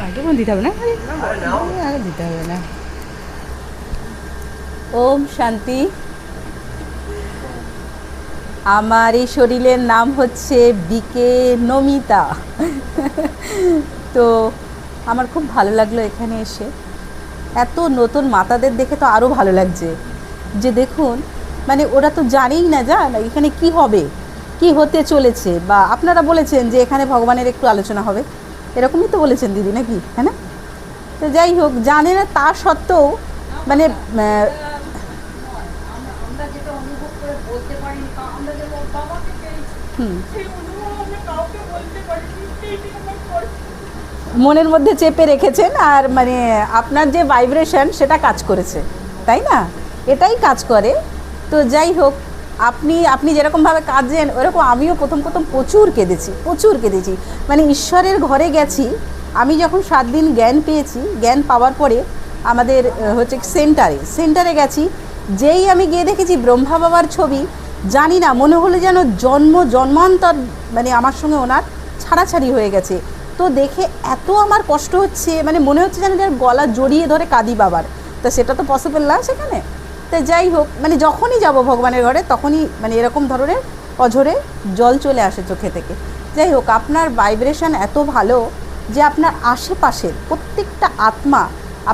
Microphone দিতে হবে না, আরে দিতে হবে না। ওম শান্তি। আমার এই শরীরের নাম হচ্ছে বিকে নমিতা। তো আমার খুব ভালো লাগলো এখানে এসে, এত নতুন মাতাদের দেখে তো আরও ভালো লাগছে। যে দেখুন, মানে ওরা তো জানেই না এখানে কি হবে, কি হতে চলেছে, বা আপনারা বলেছেন যে এখানে ভগবানের একটু আলোচনা হবে, এরকমই তো বলেছেন দিদি, নাকি? হ্যাঁ না? তো যাই হোক, জানে না তা সত্ত্বেও মানে মনের মধ্যে চেপে রেখেছেন, আর মানে আপনার যে ভাইব্রেশন সেটা কাজ করেছে, তাই না? এটাই কাজ করে। তো যাই হোক, আপনি যেরকমভাবে কাঁদেন ওরকম আমিও প্রথম প্রচুর কেঁদেছি। মানে ঈশ্বরের ঘরে গেছি আমি যখন 7 দিন জ্ঞান পেয়েছি। জ্ঞান পাওয়ার পরে আমাদের হচ্ছে সেন্টারে গেছি। যেই আমি গিয়ে দেখেছি ব্রহ্মা বাবার ছবি, জানি না, মনে হলো যেন জন্মান্তর মানে আমার সঙ্গে ওনার ছাড়াছাড়ি হয়ে গেছে। তো দেখে এত আমার কষ্ট হচ্ছে, মানে মনে হচ্ছে যেন গলা জড়িয়ে ধরে কাঁদি বাবার। তো সেটা তো পসিবল না সেখানে। তো যাই হোক, মানে যখনই যাব ভগবানের ঘরে তখনই মানে এরকম ধরনের অঝরে জল চলে আসে চোখে থেকে। যাই হোক, আপনার ভাইব্রেশন এত ভালো যে আপনার আশেপাশের প্রত্যেকটা আত্মা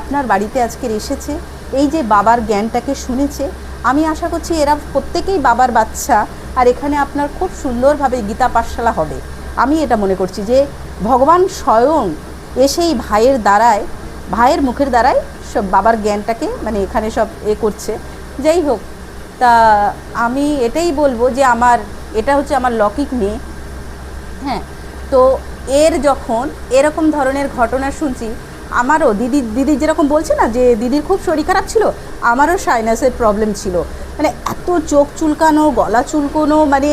আপনার বাড়িতে আজকের এসেছে, এই যে বাবার জ্ঞানটাকে শুনেছে। আমি আশা করছি এরা প্রত্যেকেই বাবার বাচ্চা, আর এখানে আপনার খুব সুন্দরভাবে গীতা পাঠশালা হবে। আমি এটা মনে করছি যে ভগবান স্বয়ং এসেই ভাইয়ের মুখের দ্বারাই সব বাবার জ্ঞানটাকে মানে এখানে সব করছে। যাই হোক, তা আমি এটাই বলবো যে এটা হচ্ছে আমার লৌকিক মেয়ে। হ্যাঁ, তো যখন এরকম ধরনের ঘটনা শুনছি, আমারও দিদি যেরকম বলছে না যে দিদির খুব শরীর খারাপ ছিল, আমারও সাইনাসের প্রবলেম ছিল। মানে এত চোখ চুলকানো, গলা চুলকানো, মানে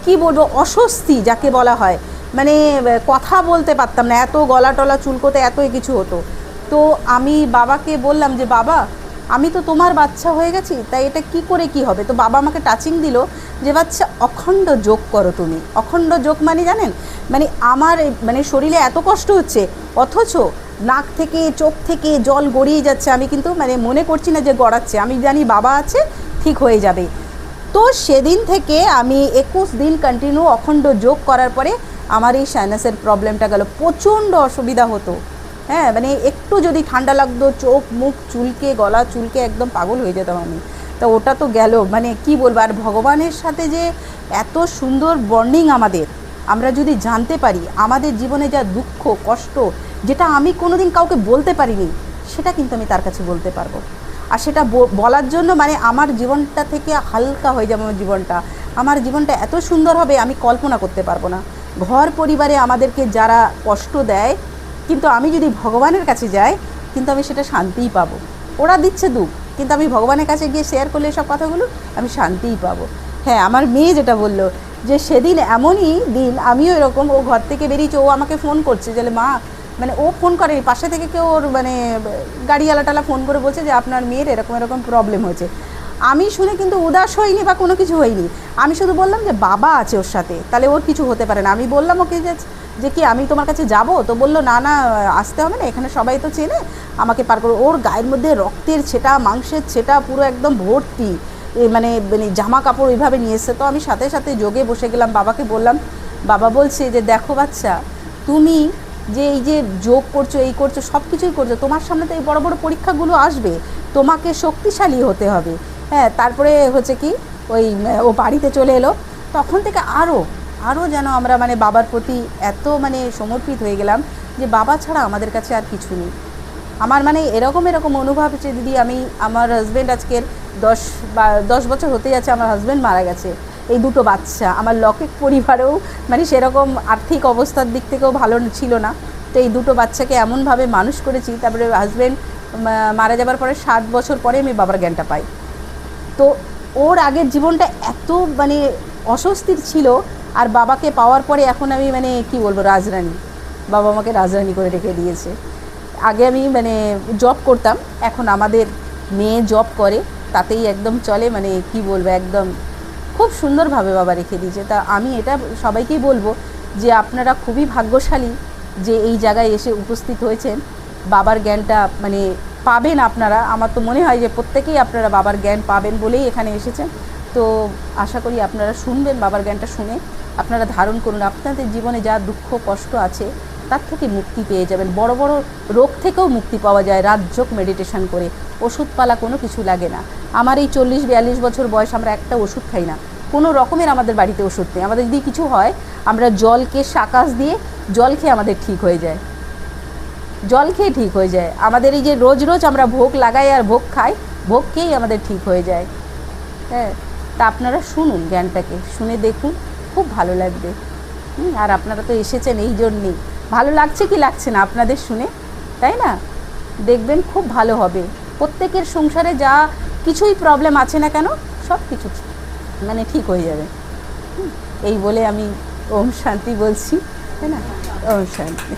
কি বলবো, অস্বস্তি যাকে বলা হয়, মানে কথা বলতে পারতাম না, এত গলা টলা চুলকোতে এত কিছু হতো। তো আমি বাবাকে বললাম যে বাবা, আমি তো তোমার বাচ্চা হয়ে গেছি, তাই এটা কি করে কি হবে? তো বাবা আমাকে টাচিং দিল যে বাচ্চা, অখণ্ড যোগ করো তুমি। অখণ্ড যোগ মানে জানেন, মানে আমার মানে শরীরে এত কষ্ট হচ্ছে, অথচ নাক থেকে চোখ থেকে জল গড়িয়ে যাচ্ছে। আমি কিন্তু মানে মনে করছি না যে গড়াচ্ছে, আমি জানি বাবা আছে, ঠিক হয়ে যাবে। তো সেদিন থেকে আমি 21 দিন কন্টিনিউ অখণ্ড যোগ করার পরে আমার এই সাইনাসের প্রবলেমটা গেল। প্রচণ্ড অসুবিধা হতো, হ্যাঁ, মানে একটু যদি ঠান্ডা লাগতো চোখ মুখ চুলকে, গলা চুলকে একদম পাগল হয়ে যেতাম আমি। তা ওটা তো গেল, মানে কি বলবো। আর ভগবানের সাথে যে এত সুন্দর বন্ডিং আমরা যদি জানতে পারি, আমাদের জীবনে যা দুঃখ কষ্ট, যেটা আমি কোনোদিন কাউকে বলতে পারিনি, সেটা কিন্তু আমি তার কাছে বলতে পারবো। আর সেটা বলার জন্য মানে আমার জীবনটা থেকে হালকা হয়ে যাবে আমার জীবনটা এত সুন্দর হবে আমি কল্পনা করতে পারবো না। ঘর পরিবারে আমাদেরকে যারা কষ্ট দেয়, কিন্তু আমি যদি ভগবানের কাছে যাই, কিন্তু আমি সেটা শান্তিই পাবো। ওরা দিচ্ছে দুঃখ, কিন্তু আমি ভগবানের কাছে গিয়ে শেয়ার করলে সব কথাগুলো আমি শান্তিই পাবো। হ্যাঁ, আমার মেয়ে যেটা বললো যে সেদিন এমনই দিন, আমিও এরকম, ও ঘর থেকে বেরিয়েছে, ও আমাকে ফোন করছে যে মা, মানে ও ফোন করেনি, পাশে থেকে কেউ ওর মানে গাড়িওয়ালাটালা ফোন করে বলছে যে আপনার মেয়ের এরকম প্রবলেম হয়েছে। আমি শুনে কিন্তু উদাস হইনি বা কোনো কিছু হয়নি। আমি শুধু বললাম যে বাবা আছে ওর সাথে, তাহলে ওর কিছু হতে পারে না। আমি বললাম ওকে যে কি আমি তোমার কাছে যাব? তো বললো না না, আসতে হবে না, এখানে সবাই তো চেনে, আমাকে পার করো। ওর গায়ের মধ্যে রক্তের ছেটা, মাংসের ছেটা পুরো একদম ভর্তি, মানে জামা কাপড় ওইভাবে নিয়ে এসছে। তো আমি সাথে সাথে যোগে বসে গেলাম, বাবাকে বললাম। বাবা বলছে যে দেখো বাচ্চা, তুমি যে এই যে যোগ করছো, এই করছো, সব কিছুই করছো, তোমার সামনে তো এই বড় বড় পরীক্ষাগুলো আসবে, তোমাকে শক্তিশালী হতে হবে। হ্যাঁ, তারপরে হচ্ছে কি ও বাড়িতে চলে এলো, তখন থেকে আরও যেন আমরা মানে বাবার প্রতি এত মানে সমর্পিত হয়ে গেলাম যে বাবা ছাড়া আমাদের কাছে আর কিছু নেই। আমার মানে এরকম অনুভব হচ্ছে দিদি, আমার হাজব্যান্ড আজকের 10 বছর হতে যাচ্ছে, আমার হাজব্যান্ড মারা গেছে। এই দুটো বাচ্চা, আমার লৌকিক পরিবারেও মানে সেরকম আর্থিক অবস্থার দিক থেকেও ভালো ছিল না। তো এই দুটো বাচ্চাকে এমনভাবে মানুষ করেছি। তারপরে হাজব্যান্ড মারা যাবার পরে 7 বছর পরে আমি বাবার জ্ঞানটা পাই। তো ওর আগের জীবনটা এত মানে অস্বস্তির ছিল, আর বাবাকে পাওয়ার পরে এখন আমি মানে কি বলবো, রাজরানী। বাবা আমাকে রাজরানী করে রেখে দিয়েছে। আগে আমি মানে জব করতাম, এখন আমাদের মেয়ে জব করে, তাতেই একদম চলে, মানে কি বলবো, একদম খুব সুন্দরভাবে বাবা রেখে দিয়েছে। তা আমি এটা সবাইকেই বলবো যে আপনারা খুবই ভাগ্যশালী যে এই জায়গায় এসে উপস্থিত হয়েছেন, বাবার জ্ঞানটা মানে পাবেন আপনারা। আমার তো মনে হয় যে প্রত্যেকেই আপনারা বাবার জ্ঞান পাবেন বলেই এখানে এসেছেন। তো আশা করি আপনারা শুনবেন, বাবার জ্ঞানটা শুনে আপনারা ধারণ করুন। আপনাদের জীবনে যা দুঃখ কষ্ট আছে তার থেকে মুক্তি পেয়ে যাবেন। বড় বড় রোগ থেকেও মুক্তি পাওয়া যায় রাজযোগ মেডিটেশন করে। ওষুধপালা কোনো কিছু লাগে না। আমার এই 40-42 বছর বয়স, আমরা একটা ওষুধ খাই না, কোনো রকমের আমাদের বাড়িতে ওষুধ নেই। আমাদের যদি কিছু হয় আমরা জলকে শাকাশ দিয়ে জল খেয়ে আমাদের ঠিক হয়ে যায়, জল খেয়ে ঠিক হয়ে যায়। আমাদের এই যে রোজ রোজ আমরা ভোগ লাগাই আর ভোগ খাই, ভোগ খেয়েই আমাদের ঠিক হয়ে যায়। হ্যাঁ, তা আপনারা শুনুন, জ্ঞানটাকে শুনে দেখুন, খুব ভালো লাগবে। আর আপনারা তো এসেছেন এই জন্যেই। ভালো লাগছে কি লাগছে না আপনাদের শুনে, তাই না? দেখবেন খুব ভালো হবে। প্রত্যেকের সংসারে যা কিছুই প্রবলেম আছে না কেন, সব কিছু মানে ঠিক হয়ে যাবে। এই বলে আমি ওম শান্তি বলছি, তাই না? ওম শান্তি।